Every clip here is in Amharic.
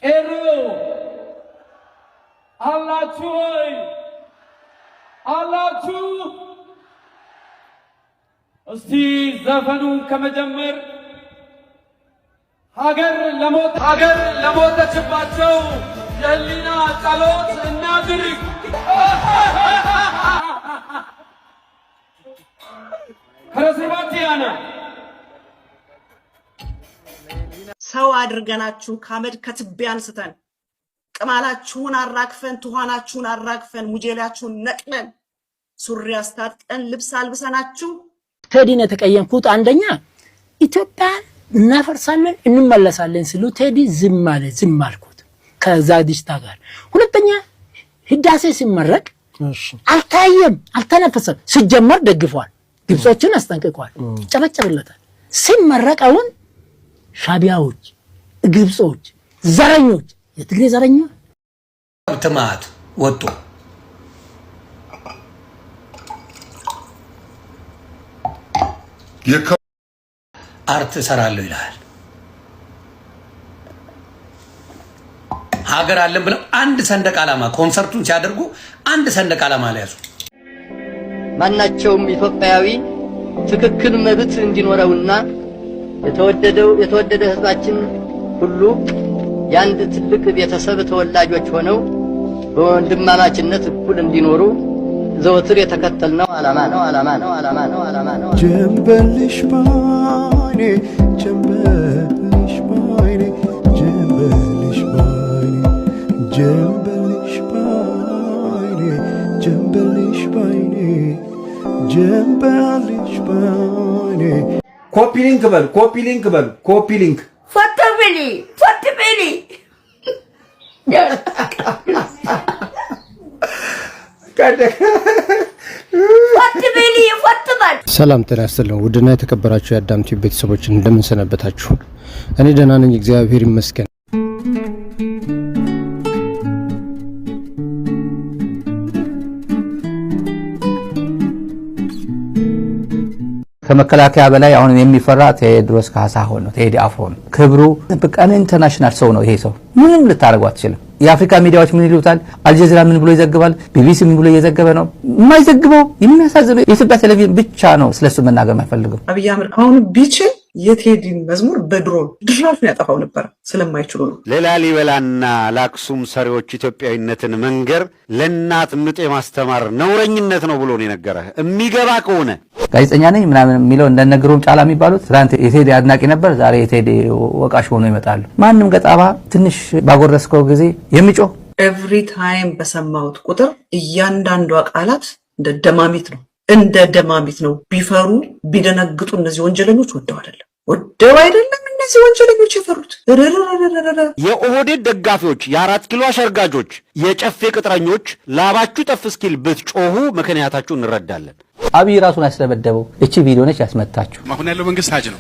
ቄሮ አላችሁ ወይ? አላችሁ? እስቲ ዘፈኑን ከመጀመር ሀገር ለሞተችባቸው የህሊና ጸሎት እናድርግ። ከረስባቲያና ሰው አድርገናችሁ ካመድ ከትቢያ አንስተን ቅማላችሁን አራግፈን ትኋናችሁን አራግፈን ሙጀላችሁን ነቅለን ሱሪ አስታጥቀን ልብስ አልብሰናችሁ ቴዲን የተቀየምኩት አንደኛ ኢትዮጵያ እናፈርሳለን እንመለሳለን ሲሉ ቴዲ ዝም አልኩት ከዛ ዲስታ ጋር። ሁለተኛ ህዳሴ ሲመረቅ አልታየም አልተነፈሰም። ሲጀመር ደግፏል፣ ግብጾችን አስጠንቅቋል፣ ይጨበጨብለታል። ሲመረቀውን ሻቢያዎች ግብጾች ዘረኞች የትግሬ ዘረኛ ተማት ወጡ አርት ሰራለሁ ይላል። ሀገር አለን ብለው አንድ ሰንደቅ ዓላማ ኮንሰርቱን ሲያደርጉ አንድ ሰንደቅ ዓላማ ላይ ያዙ። ማናቸውም ኢትዮጵያዊ ትክክል መብት እንዲኖረውና የተወደደ ህዝባችን ሁሉ ያንድ ትልቅ ቤተሰብ ተወላጆች ሆነው በወንድማማችነት እኩል እንዲኖሩ ዘወትር የተከተልነው ዓላማ ነው። ጀንበልሽ ባይኔ ጀንበልሽ ባይኔ ጀንበልሽ ባይኔ ጀንበልሽ ባይኔ ጀንበልሽ ባይኔ ጀንበልሽ ባይኔ ኮፒ ሊንክ በሉ ፎቶብሊ ሰላም ጤና ይስጥልኝ። ውድና የተከበራችሁ የአዳም ቲቪ ቤተሰቦች እንደምን ሰነበታችሁ? እኔ ደህና ነኝ፣ እግዚአብሔር ይመስገን። ከመከላከያ በላይ አሁን የሚፈራ ቴዎድሮስ ካሳሁን ነው። ቴዲ አፍሮ ነው ክብሩ። በቃ ኢንተርናሽናል ሰው ነው ይሄ ሰው። ምንም ልታረጋው አትችልም። የአፍሪካ ሚዲያዎች ምን ይሉታል? አልጀዚራ ምን ብሎ ይዘግባል? ቢቢሲ ምን ብሎ እየዘገበ ነው? የማይዘግበው የሚያሳዝነው የኢትዮጵያ ቴሌቪዥን ብቻ ነው ስለሱ መናገር የማይፈልገው። አብይ አህመድ አሁን ቢችል የቴዲን መዝሙር በድሮን ድራሹን ያጠፋው ነበር፣ ስለማይችሉ ነው። ለላሊበላና ለአክሱም ሰሪዎች ኢትዮጵያዊነትን መንገር ለእናት ምጥ ማስተማር ነውረኝነት ነው ብሎ ነው የነገረህ። የሚገባ ከሆነ ጋዜጠኛ ነኝ ምናምን የሚለው እንደነገሩም ጫላ የሚባሉት ትናንት የቴዲ አድናቂ ነበር፣ ዛሬ የቴዲ ወቃሽ ሆኖ ይመጣሉ። ማንም ገጣባ ትንሽ ባጎረስከው ጊዜ የሚጮህ ኤቭሪ ታይም በሰማሁት ቁጥር እያንዳንዷ ቃላት እንደ ደማሚት ነው። ቢፈሩ ቢደነግጡ እነዚህ ወንጀለኞች ወደው አይደለም እነዚህ ወንጀለኞች የፈሩት። የኦህዴድ ደጋፊዎች፣ የአራት ኪሎ አሸርጋጆች፣ የጨፌ ቅጥረኞች ላባችሁ ጠፍ እስኪል ብትጮሁ ምክንያታችሁ እንረዳለን። አብይ ራሱን ያስለበደበው እቺ ቪዲዮ ነች ያስመታችሁ። አሁን ያለው መንግስት ሀጅ ነው።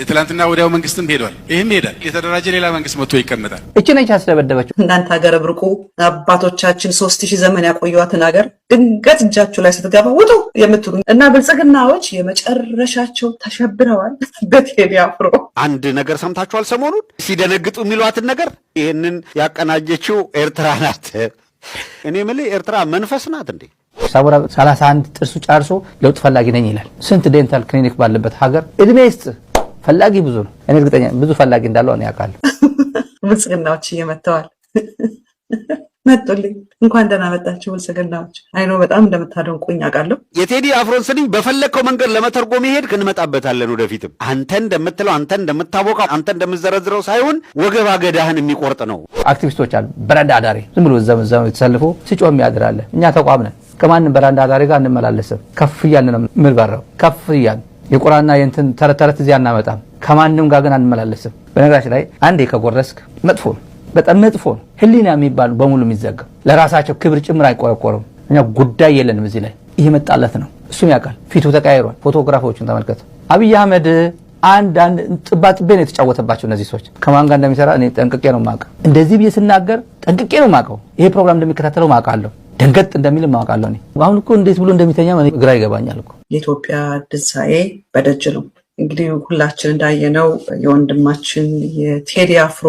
የትላንትና ወዲያው መንግስትም ሄዷል፣ ይሄም ሄዳል። የተደራጀ ሌላ መንግስት መጥቶ ይቀመጣል። እቺ ነች ያስለበደበችው። እናንተ ሀገር ብርቁ አባቶቻችን 3000 ዘመን ያቆዩዋትን ሀገር ድንገት እጃችሁ ላይ ስትገባ ውጡ የምትሉ እና ብልጽግናዎች የመጨረሻቸው ተሸብረዋል በቴዲ አፍሮ። አንድ ነገር ሰምታችኋል? ሰሞኑን ሲደነግጡ የሚሏትን ነገር ይህንን ያቀናጀችው ኤርትራ ናት። እኔ የምልህ ኤርትራ መንፈስ ናት እንዴ? ሳቡራ 31 ጥርሱ ጫርሶ ለውጥ ፈላጊ ነኝ ይላል። ስንት ዴንታል ክሊኒክ ባለበት ሀገር እድሜ ይስጥ። ፈላጊ ብዙ ነው። እኔ እርግጠኛ ብዙ ፈላጊ እንዳለው እኔ ያውቃለሁ። ብልጽግናዎች እየመተዋል መጡልኝ። እንኳን ደህና መጣችሁ ብልጽግናዎች። አይኖ በጣም እንደምታደንቁኝ አውቃለሁ። የቴዲ አፍሮን ስንኝ በፈለግከው መንገድ ለመተርጎም ይሄድ እንመጣበታለን ወደፊትም። አንተ እንደምትለው አንተ እንደምታቦቀው አንተ እንደምትዘረዝረው ሳይሆን ወገብ አገዳህን የሚቆርጥ ነው። አክቲቪስቶች አሉ በረንዳ ዳሪ ዝም ብሎ ዘመዘው የተሰልፎ ሲጮህ የሚያድራለ። እኛ ተቋም ነን። ከማንም በረንዳ ዳሪ ጋር እንመላለስም። ከፍ እያልን ነው የምንበረው። ከፍ እያልን የቁራና የእንትን ተረት እዚያ እናመጣም። ከማንም ጋር ግን አንመላለስም። በነገራችን ላይ አንዴ ከጎረስክ መጥፎ ነው፣ በጣም መጥፎ ነው። ህሊና የሚባል በሙሉ የሚዘጋው ለራሳቸው ክብር ጭምር አይቆረቆርም። እኛ ጉዳይ የለንም እዚህ ላይ። ይሄ መጣለት ነው፣ እሱም ያውቃል። ፊቱ ተቀያይሯል። ፎቶግራፎቹን ተመልከቱ። አብይ አህመድ አንድ ጥባጥቤ ነው የተጫወተባቸው እነዚህ ሰዎች። ከማን ጋር እንደሚሰራ እኔ ጠንቅቄ ነው የማውቀው። እንደዚህ ብዬ ስናገር ጠንቅቄ ነው የማውቀው። ይሄ ፕሮግራም እንደሚከታተለው ማውቃለሁ። ደንገጥ እንደሚል ማውቃለሁ። እኔ አሁን እኮ እንዴት ብሎ እንደሚተኛ ግራ ይገባኛል እኮ። የኢትዮጵያ ትንሣኤ በደጅ ነው። እንግዲህ ሁላችን እንዳየነው የወንድማችን የቴዲ አፍሮ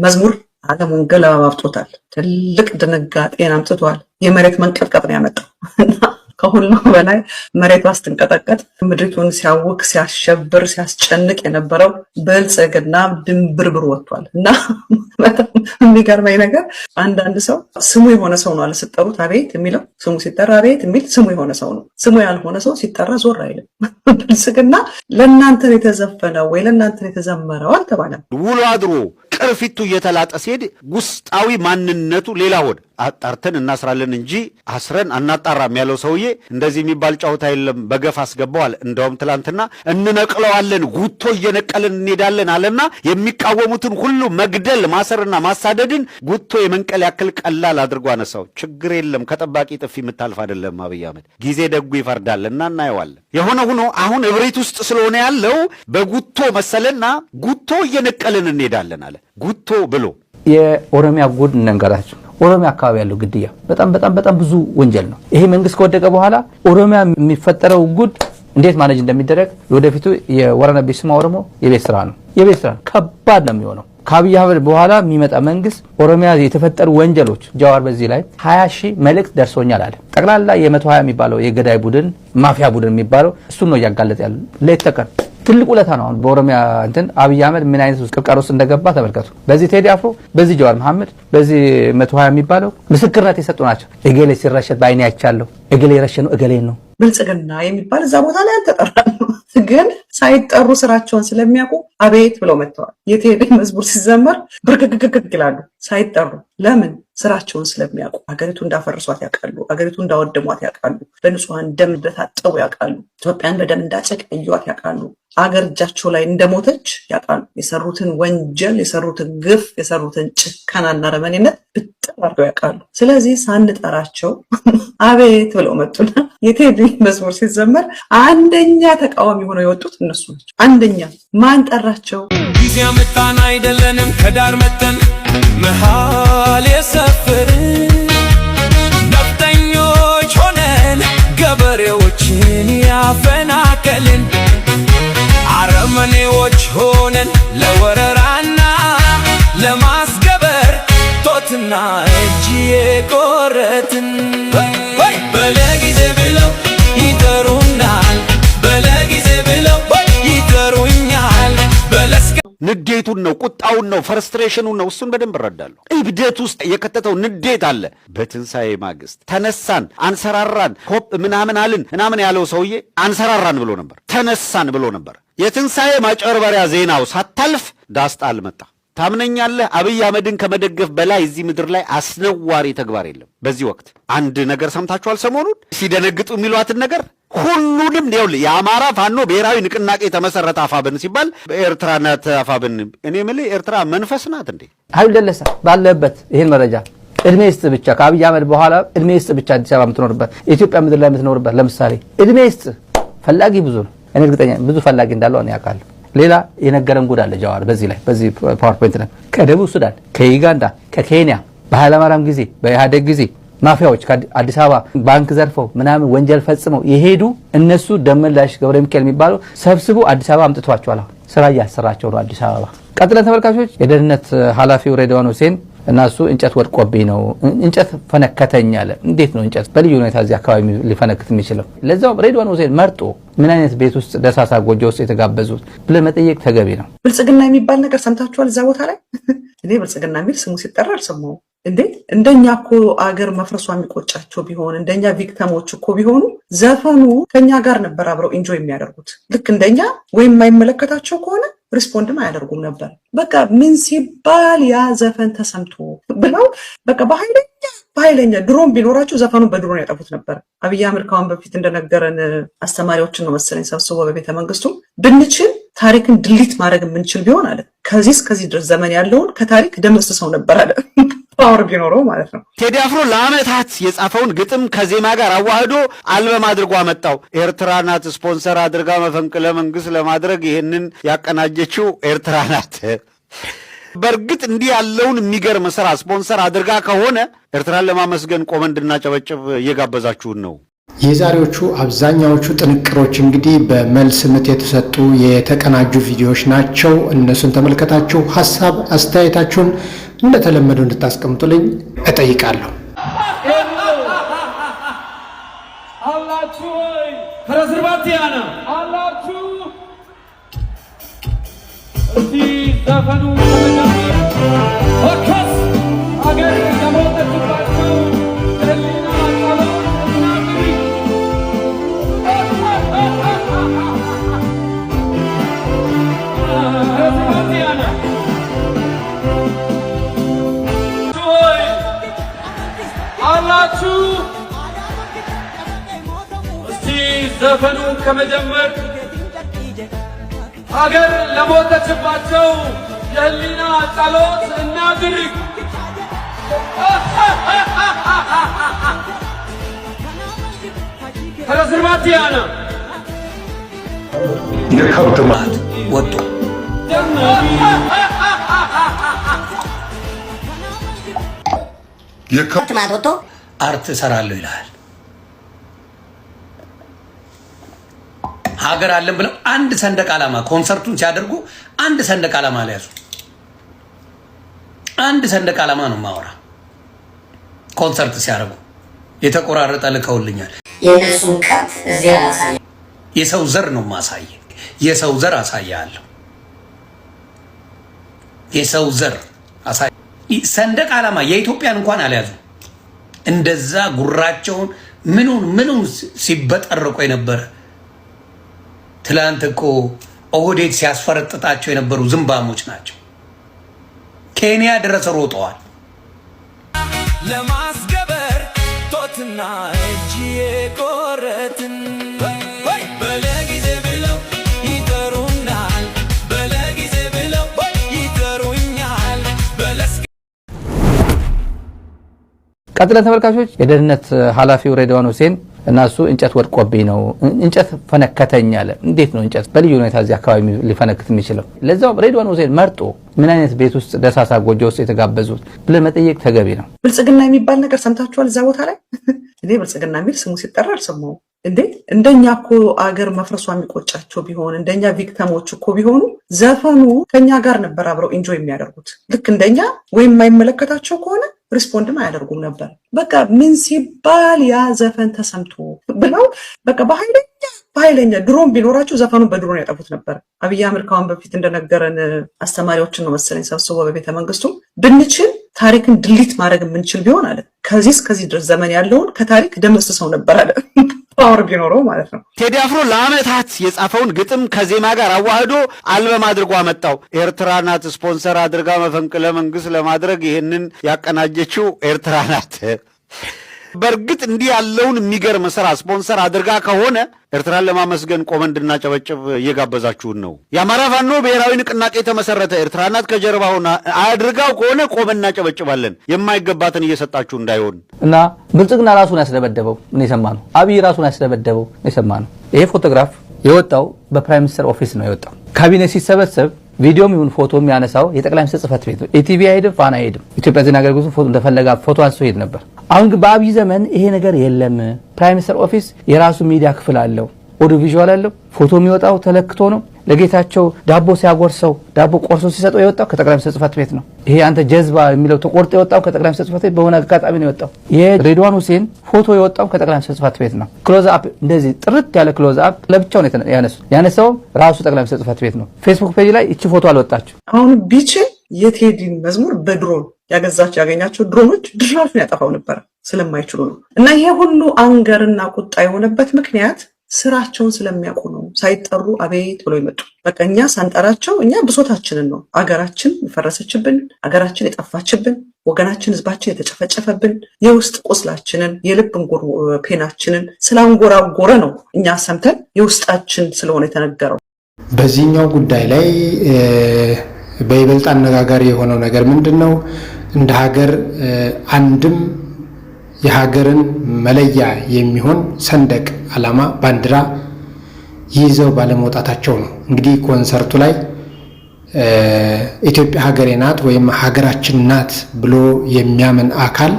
መዝሙር ዓለሙን ገለባብጦታል። ትልቅ ድንጋጤን አምጥቷል። የመሬት መንቀጥቀጥ ነው ያመጣው እና ከሁሉም በላይ መሬቷ ስትንቀጠቀጥ ምድሪቱን ሲያውክ ሲያሸብር ሲያስጨንቅ የነበረው ብልጽግና ድንብርብር ወጥቷል እና በጣም የሚገርመኝ ነገር አንዳንድ ሰው ስሙ የሆነ ሰው ነው አለስጠሩት አቤት የሚለው ስሙ ሲጠራ አቤት የሚል ስሙ የሆነ ሰው ነው። ስሙ ያልሆነ ሰው ሲጠራ ዞር አይልም። ብልጽግና ለእናንተ የተዘፈነው ወይ ለእናንተ የተዘመረው አልተባለም። ውሎ አድሮ ቅርፊቱ እየተላጠ ሲሄድ ውስጣዊ ማንነቱ ሌላ ሆነ። አጣርተን እናስራለን እንጂ አስረን አናጣራም ያለው ሰውዬ እንደዚህ የሚባል ጨዋታ የለም በገፍ አስገባዋል። እንደውም ትላንትና እንነቅለዋለን ጉቶ እየነቀልን እንሄዳለን አለና የሚቃወሙትን ሁሉ መግደል ማሰርና ማሳደድን ጉቶ የመንቀል ያክል ቀላል አድርጎ አነሳው። ችግር የለም ከጠባቂ ጥፊ የምታልፍ አይደለም አብይ አህመድ፣ ጊዜ ደጉ ይፈርዳልና እናየዋለን። የሆነ ሆኖ አሁን እብሪት ውስጥ ስለሆነ ያለው በጉቶ መሰለና ጉቶ እየነቀልን እንሄዳለን አለ። ጉቶ ብሎ የኦሮሚያ ጉድ እንንገራቸው። ኦሮሚያ አካባቢ ያለው ግድያ በጣም ብዙ ወንጀል ነው። ይሄ መንግስት ከወደቀ በኋላ ኦሮሚያ የሚፈጠረው ጉድ እንዴት ማኔጅ እንደሚደረግ ወደፊቱ የወረነ ቢስማ ኦሮሞ የቤት ስራ ነው። የቤት ስራ ከባድ ነው የሚሆነው። ከአብይ አህመድ በኋላ የሚመጣ መንግስት ኦሮሚያ የተፈጠሩ ወንጀሎች ጃዋር በዚህ ላይ 20 ሺህ መልእክት ደርሶኛል አለ። ጠቅላላ የ120 የሚባለው የገዳይ ቡድን ማፊያ ቡድን የሚባለው እሱን ነው እያጋለጠ ያለው ሌት ተቀን። ትልቅ ውለታ ነው። አሁን በኦሮሚያ እንትን አብይ አህመድ ምን አይነት ቅርቃር ውስጥ እንደገባ ተመልከቱ። በዚህ ቴዲ አፍሮ፣ በዚህ ጃዋር መሐመድ፣ በዚህ 120 የሚባለው ምስክርነት የሰጡ ናቸው። እገሌ ሲረሸት በአይኔ አይቻለሁ፣ እገሌ የረሸነው እገሌን ነው። ብልጽግና የሚባል እዛ ቦታ ላይ አልተጠራም፣ ግን ሳይጠሩ ስራቸውን ስለሚያውቁ አቤት ብለው መጥተዋል። የቴዲ መዝሙር ሲዘመር ብርግግግግ ይላሉ ሳይጠሩ። ለምን? ስራቸውን ስለሚያውቁ። አገሪቱ እንዳፈርሷት ያውቃሉ። አገሪቱ እንዳወደሟት ያውቃሉ። በንጹሐን ደም እንደታጠቡ ያውቃሉ። ኢትዮጵያን በደም እንዳጨቀዩት ያውቃሉ። አገር እጃቸው ላይ እንደሞተች ያውቃሉ። የሰሩትን ወንጀል፣ የሰሩትን ግፍ፣ የሰሩትን ጭካናና ረመኔነት ብጥር አድርገው ያውቃሉ። ስለዚህ ሳንጠራቸው አቤት ብለው መጡና የቴዲ መዝሙር ሲዘመር አንደኛ ተቃዋሚ ሆነው የወጡት እነሱ ናቸው። አንደኛ ማን ጠራቸው? ጊዜ መጣን አይደለንም ከዳር መተን መሃል የሰፈርን ነፍጠኞች ሆነን ገበሬዎችን ያፈናቀልን አረመኔዎች ሆነን ለወረራና ለማስገበር ቶትና እጅ የቆረጥን በለጊዜ ብለው ይጠሩናል፣ በለጊዜ ብለው ይጠሩኛል። ንዴቱን ነው፣ ቁጣውን ነው፣ ፍርስትሬሽኑን ነው። እሱን በደንብ እረዳለሁ። እብደት ውስጥ የከተተው ንዴት አለ። በትንሣኤ ማግስት ተነሳን፣ አንሰራራን፣ ሆፕ ምናምን አልን ምናምን ያለው ሰውዬ አንሰራራን ብሎ ነበር፣ ተነሳን ብሎ ነበር። የትንሣኤ ማጭበርበሪያ ዜናው ሳታልፍ ዳስጣል መጣ። ታምነኛለህ? አብይ አህመድን ከመደገፍ በላይ እዚህ ምድር ላይ አስነዋሪ ተግባር የለም። በዚህ ወቅት አንድ ነገር ሰምታችኋል? ሰሞኑን ሲደነግጡ የሚሏትን ነገር ሁሉንም ይኸውልህ፣ የአማራ ፋኖ ብሔራዊ ንቅናቄ ተመሰረተ አፋብን ሲባል ኤርትራ ናት አፋብን። እኔ የምልህ ኤርትራ መንፈስ ናት እንዴ? ኃይሉ ደለሳ ባለበት ይሄን መረጃ እድሜ ይስጥ ብቻ ከአብይ አህመድ በኋላ እድሜ ይስጥ ብቻ አዲስ አበባ የምትኖርበት ኢትዮጵያ ምድር ላይ የምትኖርበት ለምሳሌ እድሜ ይስጥ። ፈላጊ ብዙ ነው። እኔ እርግጠኛ ብዙ ፈላጊ እንዳለው እኔ አውቃለሁ። ሌላ የነገረን ጉድ አለ ጃዋር በዚህ ላይ በዚህ ፓወርፖይንት ላይ ከደቡብ ሱዳን፣ ከዩጋንዳ፣ ከኬንያ በኃይለማርያም ጊዜ በኢህአዴግ ጊዜ ማፊያዎች ከአዲስ አበባ ባንክ ዘርፈው ምናምን ወንጀል ፈጽመው የሄዱ እነሱ ደመላሽ ገብረ ሚካኤል የሚባለው ሰብስቦ አዲስ አበባ አምጥቷቸዋል። አሁን ስራ እያሰራቸው ነው አዲስ አበባ። ቀጥለን ተመልካቾች የደህንነት ኃላፊው ሬድዋን ሁሴን እና እሱ እንጨት ወድቆብኝ ነው እንጨት ፈነከተኝ አለ። እንዴት ነው እንጨት በልዩ ሁኔታ እዚህ አካባቢ ሊፈነክት የሚችለው? ለዛውም ሬድዋን ሁሴን መርጦ ምን አይነት ቤት ውስጥ ደሳሳ ጎጆ ውስጥ የተጋበዙት ብለን መጠየቅ ተገቢ ነው። ብልጽግና የሚባል ነገር ሰምታችኋል? እዛ ቦታ ላይ እኔ ብልጽግና የሚል ስሙ ሲጠራ አልሰማሁም። እንዴ እንደኛ እኮ አገር መፍረሷ የሚቆጫቸው ቢሆን እንደኛ ቪክተሞች እኮ ቢሆኑ ዘፈኑ ከኛ ጋር ነበር አብረው ኢንጆይ የሚያደርጉት። ልክ እንደኛ ወይም የማይመለከታቸው ከሆነ ሪስፖንድም አያደርጉም ነበር። በቃ ምን ሲባል ያ ዘፈን ተሰምቶ ብለው በቃ በኃይለኛ ድሮን ቢኖራቸው ዘፈኑን በድሮን ያጠፉት ነበር። አብይ አህመድ ካሁን በፊት እንደነገረን አስተማሪዎችን ነው መሰለኝ ሰብስቦ በቤተ መንግስቱ ብንችል ታሪክን ድሊት ማድረግ የምንችል ቢሆን አለ ከዚህ እስከዚህ ድረስ ዘመን ያለውን ከታሪክ ደምስሰው ነበር አለ። ፓወር ቢኖረው ማለት ነው። ቴዲ አፍሮ ለዓመታት የጻፈውን ግጥም ከዜማ ጋር አዋህዶ አልበም አድርጎ አመጣው። ኤርትራ ናት ስፖንሰር አድርጋ መፈንቅለ መንግስት ለማድረግ ይህንን ያቀናጀችው ኤርትራ ናት። በእርግጥ እንዲህ ያለውን የሚገርም ስራ ስፖንሰር አድርጋ ከሆነ ኤርትራን ለማመስገን ቆመን እንድናጨበጭብ እየጋበዛችሁን ነው። የዛሬዎቹ አብዛኛዎቹ ጥንቅሮች እንግዲህ በመልስ ምት የተሰጡ የተቀናጁ ቪዲዮዎች ናቸው። እነሱን ተመልከታችሁ ሐሳብ አስተያየታችሁን እንደተለመደው እንድታስቀምጡልኝ እጠይቃለሁ። አላችሁ ወይ ፈረስርባቲያና አላችሁ እስቲ ዘፈኑ ከመጀመር ወከስ አገር ለሞተችባቸው ህሊና ጸሎት እናድሪ ፈረስርባቲያና አላችሁ ዘፈኑ ከመጀመር ሀገር ለሞተችባቸው የህሊና ጸሎት እናድርግ። ፈረስርባቲያና የከብት ማት ወጡ የከብት ማት ወጡ አርት እሰራለሁ ይላል። ሀገር አለን ብለው አንድ ሰንደቅ ዓላማ ኮንሰርቱን ሲያደርጉ አንድ ሰንደቅ ዓላማ አልያዙ። አንድ ሰንደቅ ዓላማ ነው ማወራ። ኮንሰርት ሲያደርጉ የተቆራረጠ ልከውልኛል። የነሱን ከት እዚያ ያሳየ የሰው ዘር ነው ማሳየ። የሰው ዘር አሳያለሁ። የሰው ዘር አሳየ። ሰንደቅ ዓላማ የኢትዮጵያን እንኳን አልያዙ። እንደዛ ጉራቸውን ምኑን ሲበጠርቁ የነበረ ትላንት እኮ ኦህዴድ ሲያስፈረጥጣቸው የነበሩ ዝምባሞች ናቸው። ኬንያ ድረስ ሮጠዋል። ለማስገበር ቶትና እጅ የቆረትን በለጊዜ ብለው ይጠሩናል፣ በለጊዜ ብለው ይጠሩኛል። ቀጥለን ተመልካቾች የደህንነት ኃላፊው ሬድዋን ሁሴን እና እሱ እንጨት ወድቆብኝ ነው እንጨት ፈነከተኝ አለ። እንዴት ነው እንጨት በልዩ ሁኔታ እዚህ አካባቢ ሊፈነክት የሚችለው? ለዛው ሬድዋን ሁሴን መርጦ ምን አይነት ቤት ውስጥ ደሳሳ ጎጆ ውስጥ የተጋበዙት ብለን መጠየቅ ተገቢ ነው። ብልጽግና የሚባል ነገር ሰምታችኋል? እዛ ቦታ ላይ እኔ ብልጽግና የሚል ስሙ ሲጠራ አልሰማሁም። እንዴ እንደኛ እኮ አገር መፍረሷ የሚቆጫቸው ቢሆን እንደኛ ቪክተሞች እኮ ቢሆኑ ዘፈኑ ከኛ ጋር ነበር አብረው ኢንጆይ የሚያደርጉት። ልክ እንደኛ ወይም የማይመለከታቸው ከሆነ ሪስፖንድም አያደርጉም ነበር። በቃ ምን ሲባል ያ ዘፈን ተሰምቶ ብለው በቃ በኃይለኛ ድሮን ቢኖራቸው ዘፈኑን በድሮን ያጠፉት ነበር። አብይ አህመድ ካሁን በፊት እንደነገረን አስተማሪዎችን ነው መሰለኝ ሰብስቦ በቤተ መንግስቱ ብንችል ታሪክን ድሊት ማድረግ የምንችል ቢሆን አለ ከዚህ እስከዚህ ድረስ ዘመን ያለውን ከታሪክ ደምስሰው ነበር አለ። ፓወር ቢኖረው ማለት ነው። ቴዲ አፍሮ ለአመታት የጻፈውን ግጥም ከዜማ ጋር አዋህዶ አልበም አድርጎ አመጣው። ኤርትራ ናት ስፖንሰር አድርጋ መፈንቅለ መንግስት ለማድረግ ይህንን ያቀናጀችው ኤርትራ ናት። በእርግጥ እንዲህ ያለውን የሚገርም ስራ ስፖንሰር አድርጋ ከሆነ ኤርትራን ለማመስገን ቆመን እንድናጨበጭብ እየጋበዛችሁን ነው። የአማራ ፋኖ ብሔራዊ ንቅናቄ የተመሰረተ ኤርትራ ናት ከጀርባ ሆና አድርጋው ከሆነ ቆመን እናጨበጭባለን። የማይገባትን እየሰጣችሁ እንዳይሆን እና ብልጽግና ራሱን ያስደበደበው ምን የሰማ ነው። አብይ ራሱን ያስደበደበው የሰማ ነው። ይሄ ፎቶግራፍ የወጣው በፕራይም ሚኒስተር ኦፊስ ነው የወጣው። ካቢኔ ሲሰበሰብ ቪዲዮም ይሁን ፎቶ የሚያነሳው የጠቅላይ ሚኒስትር ጽህፈት ቤት ነው። ኢቲቪ አይሄድም፣ ፋና አይሄድም። ኢትዮጵያ ዜና አገልግሎት ፎቶ እንደፈለጋ ፎቶ አንስቶ ይሄድ ነበር። አሁን ግን በአብይ ዘመን ይሄ ነገር የለም። ፕራይም ሚኒስተር ኦፊስ የራሱ ሚዲያ ክፍል አለው፣ ኦዲዮ ቪዥዋል አለው። ፎቶ የሚወጣው ተለክቶ ነው። ለጌታቸው ዳቦ ሲያጎርሰው ዳቦ ቆርሶ ሲሰጠው የወጣው ከጠቅላይ ሚኒስትር ጽህፈት ቤት ነው። ይሄ አንተ ጀዝባ የሚለው ተቆርጦ የወጣው ከጠቅላይ ሚኒስትር ጽህፈት ቤት በሆነ አጋጣሚ ነው የወጣው። የሬድዋን ሁሴን ፎቶ የወጣው ከጠቅላይ ሚኒስትር ጽህፈት ቤት ነው። ክሎዝ አፕ እንደዚህ ጥርት ያለ ክሎዝ አፕ ለብቻው ነው ያነሳው ራሱ ጠቅላይ ሚኒስትር ጽህፈት ቤት ነው። ፌስቡክ ፔጅ ላይ እቺ ፎቶ አልወጣችው። አሁን ቢችል የቴዲን መዝሙር በድሮን ያገኛቸው ድሮኖች ድራሹን ያጠፋው ነበር ስለማይችሉ ነው። እና ይሄ ሁሉ አንገርና ቁጣ የሆነበት ምክንያት ስራቸውን ስለሚያውቁ ነው። ሳይጠሩ አቤት ብለው ይመጡ። በቃ እኛ ሳንጠራቸው እኛ ብሶታችንን ነው አገራችን የፈረሰችብን፣ አገራችን የጠፋችብን፣ ወገናችን ህዝባችን የተጨፈጨፈብን የውስጥ ቁስላችንን የልብ ፔናችንን ስላንጎራጎረ ነው እኛ ሰምተን የውስጣችን ስለሆነ የተነገረው። በዚህኛው ጉዳይ ላይ በይበልጥ አነጋጋሪ የሆነው ነገር ምንድን ነው? እንደ ሀገር አንድም የሀገርን መለያ የሚሆን ሰንደቅ ዓላማ ባንዲራ ይዘው ባለመውጣታቸው ነው። እንግዲህ ኮንሰርቱ ላይ ኢትዮጵያ ሀገሬ ናት ወይም ሀገራችን ናት ብሎ የሚያምን አካል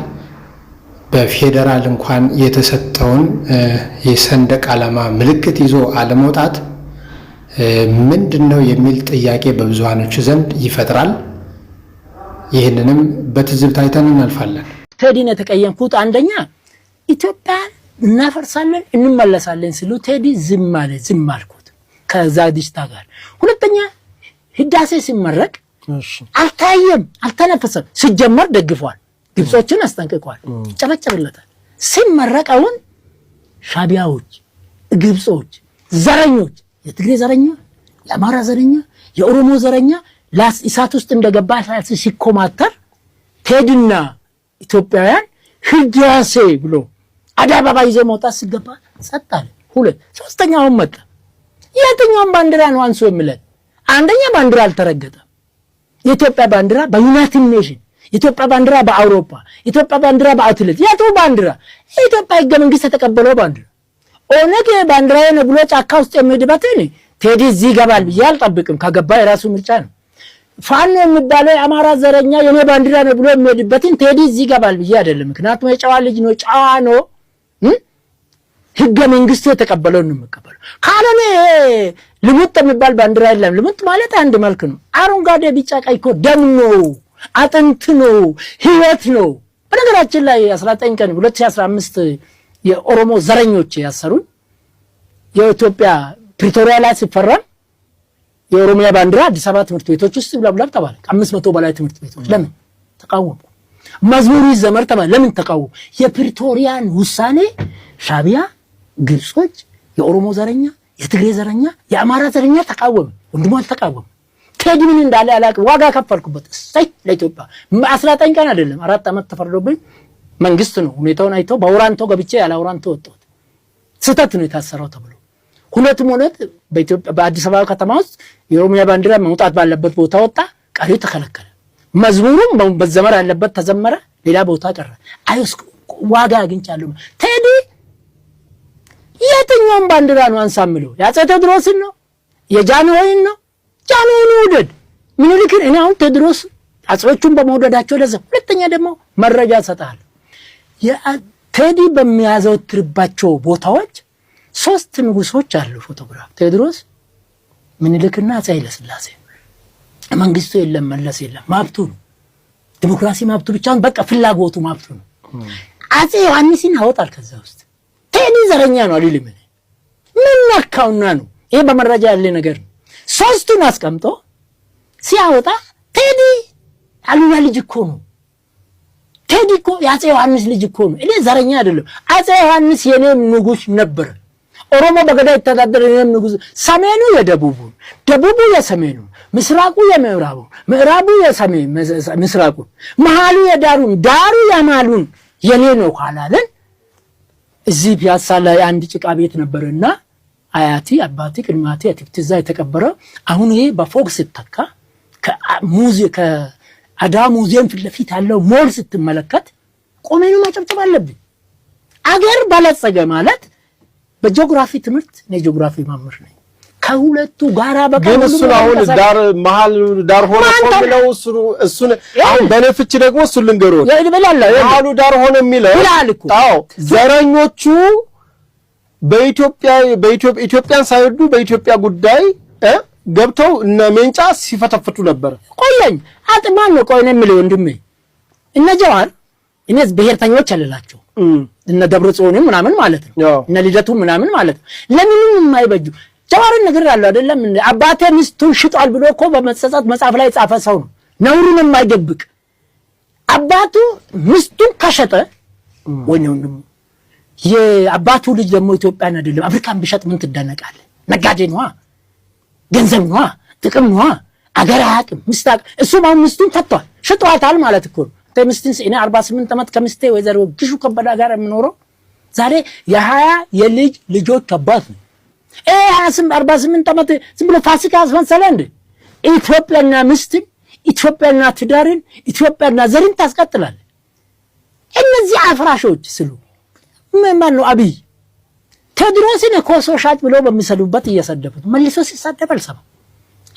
በፌዴራል እንኳን የተሰጠውን የሰንደቅ ዓላማ ምልክት ይዞ አለመውጣት ምንድነው የሚል ጥያቄ በብዙሃኖች ዘንድ ይፈጥራል። ይህንንም በትዝብት አይተን እናልፋለን። ቴዲን የተቀየምኩት አንደኛ ኢትዮጵያን እናፈርሳለን እንመለሳለን ሲሉ ቴዲ ዝም አልኩት ከዛ ዲስታ ጋር። ሁለተኛ ህዳሴ ሲመረቅ አልታየም፣ አልተነፈሰም። ሲጀመር ደግፏል፣ ግብጾችን አስጠንቅቋል፣ ይጨበጨብለታል። ሲመረቀውን ሻቢያዎች፣ ግብጾች፣ ዘረኞች፣ የትግሬ ዘረኛ፣ የአማራ ዘረኛ፣ የኦሮሞ ዘረኛ እሳት ውስጥ እንደገባ ሲኮማተር ቴዲና ኢትዮጵያውያን ህዳሴ ብሎ አደባባይ ይዘው መውጣት ሲገባ ጸጥ አለ። ሁለት ሶስተኛውን መጣ። የትኛውን ባንዲራ ነው አንሶ የሚለን? አንደኛ ባንዲራ አልተረገጠም። የኢትዮጵያ ባንዲራ በዩናይትድ ኔሽን፣ የኢትዮጵያ ባንዲራ በአውሮፓ፣ የኢትዮጵያ ባንዲራ በአትሌት የቱ ባንዲራ? የኢትዮጵያ ህገ መንግስት የተቀበለው ባንዲራ። ኦነግ ባንዲራዬ ነው ብሎ ጫካ ውስጥ የሚሄድበት ቴዲ እዚህ ይገባል ብዬ አልጠብቅም። ከገባ የራሱ ምርጫ ነው። ፋኖ የሚባለው የአማራ ዘረኛ የኔ ባንዲራ ነው ብሎ የሚሄድበትን ቴዲ እዚህ ይገባል ብዬ አይደለም። ምክንያቱም የጨዋ ልጅ ነው፣ ጨዋ ነው። ህገ መንግስቱ የተቀበለው ነው የሚቀበለው። ካልሆነ ልሙጥ የሚባል ባንዲራ የለም። ልሙጥ ማለት አንድ መልክ ነው። አረንጓዴ፣ ቢጫ፣ ቀይ እኮ ደም ነው፣ አጥንት ነው፣ ህይወት ነው። በነገራችን ላይ 19 ቀን 2015 የኦሮሞ ዘረኞች ያሰሩን የኢትዮጵያ ፕሪቶሪያ ላይ ሲፈረም የኦሮሚያ ባንዲራ አዲስ አበባ ትምህርት ቤቶች ውስጥ ብላብላብ ተባለ። 500 በላይ ትምህርት ቤቶች ለምን ተቃወሙ? መዝሙሩ ይዘመር ተባለ። ለምን ተቃወሙ? የፕሪቶሪያን ውሳኔ ሻቢያ፣ ግብጾች፣ የኦሮሞ ዘረኛ፣ የትግሬ ዘረኛ፣ የአማራ ዘረኛ ተቃወሙ። ወንድሞ አልተቃወሙ። ቴዲ ምን እንዳለ አላውቅም። ዋጋ ከፈልኩበት። እሰይ ለኢትዮጵያ 19 ቀን አይደለም 4 ዓመት ተፈርዶብኝ መንግስት ነው ሁኔታውን አይተው በአውራንቶ ገብቼ ያለ አውራንቶ ወጣሁት። ስህተት ነው የታሰረው ተብሎ ሁለቱም ሆነት በኢትዮጵያ በአዲስ አበባ ከተማ ውስጥ የኦሮሚያ ባንዲራ መውጣት ባለበት ቦታ ወጣ፣ ቀሪው ተከለከለ። መዝሙሩም በዘመር ያለበት ተዘመረ፣ ሌላ ቦታ ቀረ። አይስ ዋጋ አግኝቻለሁ። ቴዲ የትኛውን ባንዲራ ነው አንሳምለው? የአፄ ቴዎድሮስን ነው? የጃንሆይን ነው? ጃንሆይን ውደድ ምኒልክን። እኔ አሁን ቴዎድሮስ አፄዎቹን በመውደዳቸው ለዘ ሁለተኛ ደግሞ መረጃ ሰጣለሁ። ቴዲ በሚያዘወትርባቸው ቦታዎች 3 ንጉሶች አሉ። ፎቶግራፍ ቴዎድሮስ፣ ምኒልክና አፄ ኃይለ ሥላሴ። መንግስቱ የለም፣ መለስ የለም። ማብቱ ነው ዲሞክራሲ፣ ማብቱ ብቻ በቃ ፍላጎቱ ማብቱ ነው። አፄ ዮሐንስን ያወጣል ከዛ ውስጥ። ቴዲ ዘረኛ ነው አልልም። ምን ነካውና ነው? ይሄ በመረጃ ያለ ነገር ነው። 3ቱን አስቀምጦ ሲያወጣ ቴዲ አሉላ ልጅ እኮ ነው። ቴዲ እኮ የአፄ ዮሐንስ ልጅ እኮ ነው። እኔ ዘረኛ አይደለም። አፄ ዮሐንስ የኔም ንጉስ ነበር። ኦሮሞ በገዳ ይተዳደር የኔም ንጉስ። ሰሜኑ የደቡቡ፣ ደቡቡ የሰሜኑ፣ ምስራቁ የምዕራቡ፣ ምዕራቡ የሰሜን ምስራቁ፣ መሃሉ የዳሩን፣ ዳሩ የማሉን የኔ ነው ካላለን እዚህ ፒያሳ ላይ አንድ ጭቃ ቤት ነበርና አያቲ አባቲ ቅድማቲ አትክልት እዛ የተቀበረው አሁን ይሄ በፎቅ ሲተካ ከአዳ ሙዚየም ፊት ለፊት ያለው ሞል ስትመለከት ቆሜኑ ማጨብጨብ አለብኝ። አገር ባለጸገ ማለት በጂኦግራፊ ትምህርት ነው። ጂኦግራፊ መምህር ነኝ። ከሁለቱ ጋራ ግን እሱን አሁን ዳር መሃል ዳር ሆነ ቆምለው እሱን አሁን በነፍች ደግሞ እሱን ልንገሩት መሃሉ ዳር ሆነ የሚለው አዎ ዘረኞቹ ኢትዮጵያን ሳይወዱ በኢትዮጵያ ጉዳይ ገብተው እነ ሜንጫ ሲፈተፍቱ ነበር። ቆየኝ አጥማን ነው ቆይነ የሚለው ወንድሜ እነ ጀዋር እነዚህ ብሔርተኞች አለላቸው እነ ደብረ ጽዮን ምናምን ማለት ነው እነ ልደቱ ምናምን ማለት ነው። ለምንም የማይበጁ ጀዋርን ነገር ያለው አይደለም። አባቴ ሚስቱን ሽጧል ብሎ እኮ በመጸጸት መጽሐፍ ላይ ጻፈ ሰው ነው። ነውሩን የማይደብቅ አባቱ ሚስቱን ከሸጠ ወንድሙ የአባቱ ልጅ ደግሞ ኢትዮጵያን አይደለም አፍሪካን ቢሸጥ ምን ትደነቃለህ? ነጋዴ ነው፣ ገንዘብ ነው፣ ጥቅም ነው፣ አገር አያውቅም። ምስታቅ እሱ ማን ሚስቱን ፈቷል፣ ሽጧታል ማለት እኮ ነው። ተምስቲን እኔ 48 ዓመት ከሚስቴ ወይዘሮ ግሹ ከበዳ ጋር የምኖረው ዛሬ የ20 ልጆች አባት ነው። 48 ዓመት ዝም ብሎ ፋሲካ አስመሰለ እንዴ? ኢትዮጵያና ሚስትን፣ ኢትዮጵያና ትዳርን፣ ኢትዮጵያና ዘርን ታስቀጥላል። እነዚህ አፍራሾች ስሉ ማን ነው? አብይ ቴዎድሮስን ኮሶ ሻጭ ብሎ በሚሰዱበት እየሰደቡት መልሶ ሲሳደብ አልሰማም።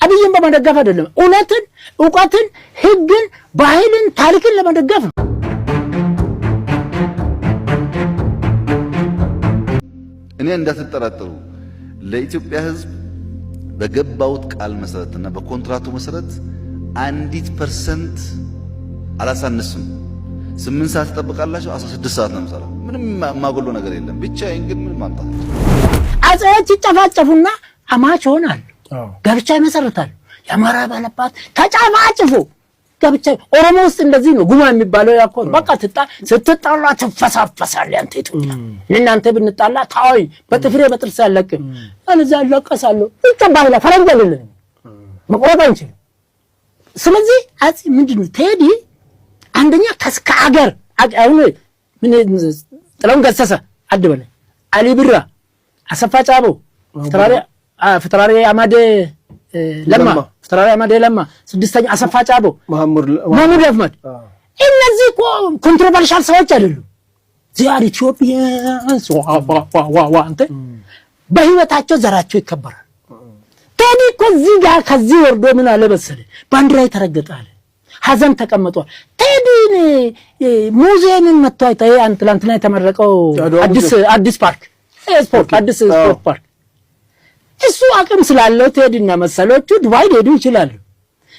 አብይን በመደገፍ አይደለም፣ እውነትን፣ ዕውቀትን፣ ህግን፣ ባህልን፣ ታሪክን ለመደገፍ ነው። እንዳትጠራጠሩ ለኢትዮጵያ ሕዝብ በገባውት ቃል መሰረትና በኮንትራቱ መሰረት 1% አላሳንስም። 8 ሰዓት ተጠብቃላችሁ፣ 16 ሰዓት ነው የምሰራው። ምንም ማጎሎ ነገር የለም። ብቻዬን ግን ምንም ማምጣት አጼዎች ይጨፋጨፉና አማች ሆናል። ጋብቻ ይመሰርታል። የአማራ ባለባት ተጨፋጭፎ ጋብቻ ኦሮሞ ውስጥ እንደዚህ ነው። ጉማ የሚባለው ያኮ በቃ ስትጣላ ትፈሳፈሳል። ያንተ ኢትዮጵያ እናንተ ብንጣላ ታውይ በጥፍሬ በጥርስ ያለቅም አንዛ ያለቀሳለሁ ይተባላ ፈረንጅ አይደለም መቆረጥ አንችልም። ስለዚህ አጼ ምንድነው ቴዲ አንደኛ ከሀገር አሁን ምን ጥላሁን ገሰሰ አድበለ አሊ ብራ አሰፋ ጫቦ ፍትራሪ አማደ ለማ ፍትራሪ አማደ ለማ ስድስተኛ አሰፋ ጫቦ ማሙድ አህመድ እነዚህ ኮንትሮቨርሻል ሰዎች አይደሉም። ዚያር ኢትዮጵያ አንተ በህይወታቸው ዘራቸው ይከበራል። ቴዲ እኮ እዚህ ጋር ከዚህ ወርዶ ምን አለ መሰለህ ባንዲራ ተረገጣለ ሀዘን ተቀምጧል። ቴዲን ሙዚየምን መጥቶ አይተህ ትላንትና የተመረቀው አዲስ ፓርክ ስፖርት አዲስ ስፖርት ፓርክ እሱ አቅም ስላለው ቴዲና መሰሎቹ ዱባይ ሄዱ ይችላሉ።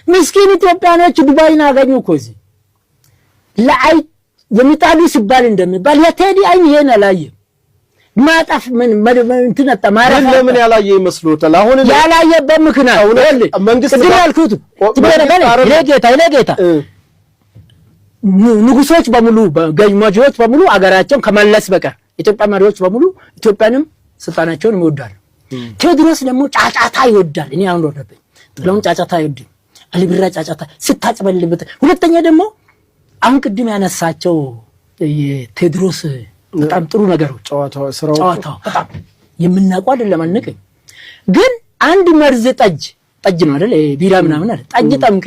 ምስኪን ኢትዮጵያኖች ዱባይን አገኙ እኮ እዚህ ለአይ የሚጣሉ ሲባል እንደሚባል የቴዲ አይን ይሄን አላየም። ማጣፍ ምን እንትን ተማራ ለምን ያላየ ይመስሎታል? አሁን ያላየበት ምክንያት መንግስት ያልኩት ይለጌታ ንጉሶች በሙሉ ገዥሞች በሙሉ አገራቸውን ከመለስ በቀር ኢትዮጵያ መሪዎች በሙሉ ኢትዮጵያንም ስልጣናቸውን ይወዳሉ። ቴዎድሮስ ደግሞ ጫጫታ ይወዳል። እኔ አሁን ወደበኝ ጥላሁን ጫጫታ ይወዳል። አሊብራ ጫጫታ ስታጭበልበት። ሁለተኛ ደግሞ አሁን ቅድም ያነሳቸው የቴዎድሮስ በጣም ጥሩ ነገሮች ጨዋታው በጣም የምናውቀው አይደለም አንቀኝ ግን አንድ መርዝ ጠጅ ነው አይደል ቢራ ምናምን አይደል ጠጅ ጠምቄ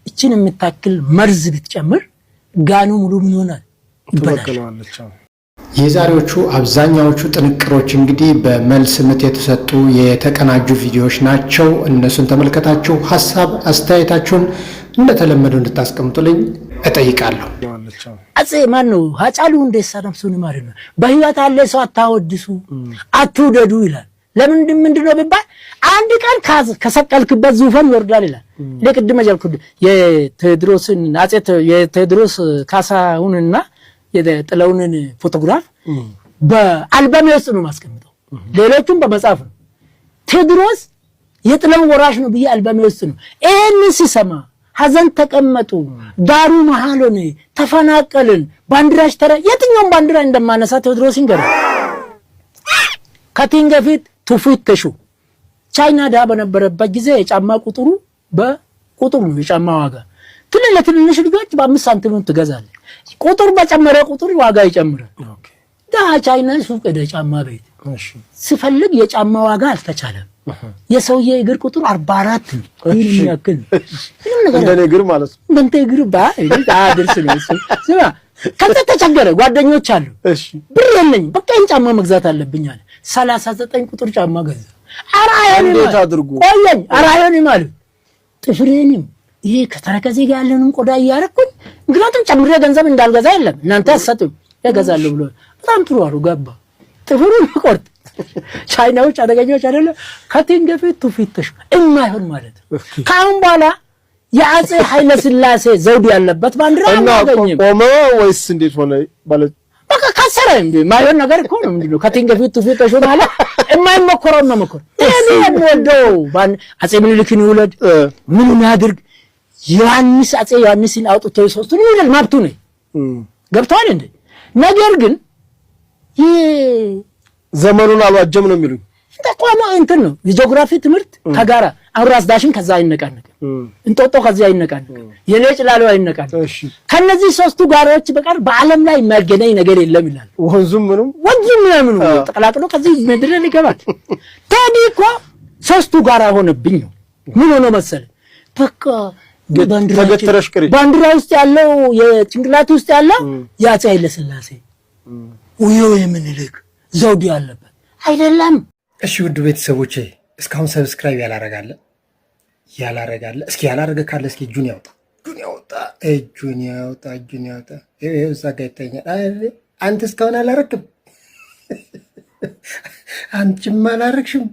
እቺን የምታክል መርዝ ብትጨምር ጋኑ ሙሉ ምን ይሆናል ይበላል። የዛሬዎቹ አብዛኛዎቹ ጥንቅሮች እንግዲህ በመልስ ምት የተሰጡ የተቀናጁ ቪዲዮዎች ናቸው። እነሱን ተመልከታችሁ ሐሳብ አስተያየታችሁን እንደተለመደው እንድታስቀምጡልኝ እጠይቃለሁ። አጼ ማን ነው ሃጫሉ ሁንዴሳ ነፍሱን ይማር ነው በህይወት አለ ሰው አታወድሱ አትውደዱ ይላል። ለምን ምንድነው ቢባል አንድ ቀን ከሰቀልክበት ዙፋን ይወርዳል ይላል። ለቅድመ ጀልኩት የቴዎድሮስን አጼ የቴዎድሮስ ካሳሁንና የጥላሁንን ፎቶግራፍ በአልበም ውስጥ ነው ማስቀምጠው። ሌሎቹም በመጽሐፍ ነው። ቴዎድሮስ የጥላሁን ወራሽ ነው ብዬ አልበም ውስጥ ነው። ይሄን ሲሰማ ሀዘን ተቀመጡ፣ ዳሩ መሃል ሆነ፣ ተፈናቀልን፣ ባንዲራሽ የትኛውም ባንዲራ እንደማነሳ ቴዎድሮስ ይንገር። ከቲንገ ፊት ቱፊት ተሹ ቻይና ዳ በነበረበት ጊዜ የጫማ ቁጥሩ በቁጥሩ ነው የጫማ ዋጋ ለትንንሽ ልጆች በ5 ሳንቲም ትገዛለህ። ቁጥር በጨመረ ቁጥር ዋጋ ይጨምራል። ዳ ቻይና ሱቅ ሄደ ጫማ ቤት ሲፈልግ የጫማ ዋጋ አልተቻለም። የሰውዬ እግር ቁጥር 44 ነው። ይሄን ያክል ምንም ነገር እንደኔ እግር ማለት ነው። እንደንተ እግር አድርስ ነው እሱ ስማ ከተቸገረ ጓደኞች አሉ። እሺ ብር የለኝ በቃ ጫማ መግዛት አለብኝ አለ። 39 ቁጥር ጫማ ገዛ። አራየን እንዴት አድርጉ ቆየኝ አራየን ማለት ጥፍሬንም ይሄ ከተረከዜ ጋር ያለንን ቆዳ ያረኩኝ ምክንያቱም ጨምሬ ገንዘብ እንዳልገዛ የለም እናንተ አሰጡኝ ያገዛሉ ብሎ በጣም ጥሩ አሉ ገባ ጥፍሩን ቆርጥ ቻይናዎች አደገኞች አይደለ ከቲንገ ፊት ቱፊት ተሽ የማይሆን ማለት ካሁን በኋላ የአጼ ኃይለ ሥላሴ ዘውድ ያለበት ባንዲራ አናገኝም። ቆመ ወይስ እንዴት ሆነ ማለት በቃ ካሰረ እንዴ ማይሆን ነገር እኮ ነው። ምንድነው ከቲንገ ፊት ቱፊት ተሽ ማለት የማይመከረው ነው መከረ እኔ የምወደው አጼ ምኒልክን ይውለድ ምን ያድርግ ዮሐንስ አጼ ዮሐንስን አውጥቶ ሶስቱን ይላል ማብቱ ነው ገብቷል እንዴ። ነገር ግን ዘመኑን አልዋጀም ነው የሚሉኝ ተቋማ እንትን ነው የጂኦግራፊ ትምህርት ከጋራ አውራስ ዳሽን ከዛ አይነቃነቅ እንጦጦ ከዛ አይነቃነቅ የሌጭ ላለው አይነቃነቅ ከነዚህ ሶስቱ ጋራዎች በቀር በአለም ላይ የማይገናኝ ነገር የለም ይላል። ወንዙም ምንም ተቀላቅሎ ከዚህ ምድር ይገባል። ቴዲ እኮ ሶስቱ ጋራ ሆነብኝ ነው ምን ሆነ መሰለ በቃ ባንዲራ ውስጥ ያለው የጭንቅላት ውስጥ ያለው የአጼ ኃይለ ሥላሴ ወዮ የምኒልክ ዘውድ ያለበት አይደለም። እሺ ውድ ቤተሰቦቼ እስካሁን ሰብስክራይብ ያላረጋለ እስኪ ያላረገ ካለ እስኪ እጁን ያውጣ እዛ ጋር ይታኛል። አንተ እስካሁን አላረክም አንቺም አላረግሽም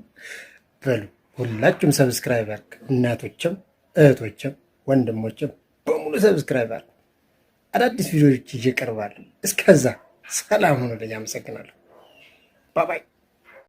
በሉ ሁላችሁም ሰብስክራይብ አድርጉ። እናቶችም እህቶችም ወንድሞችም በሙሉ ሰብስክራይብ አድርጉ። አዳዲስ ቪዲዮዎች ይቀርባሉ። እስከዛ ሰላም ሁኑልኝ። አመሰግናለሁ። ባባይ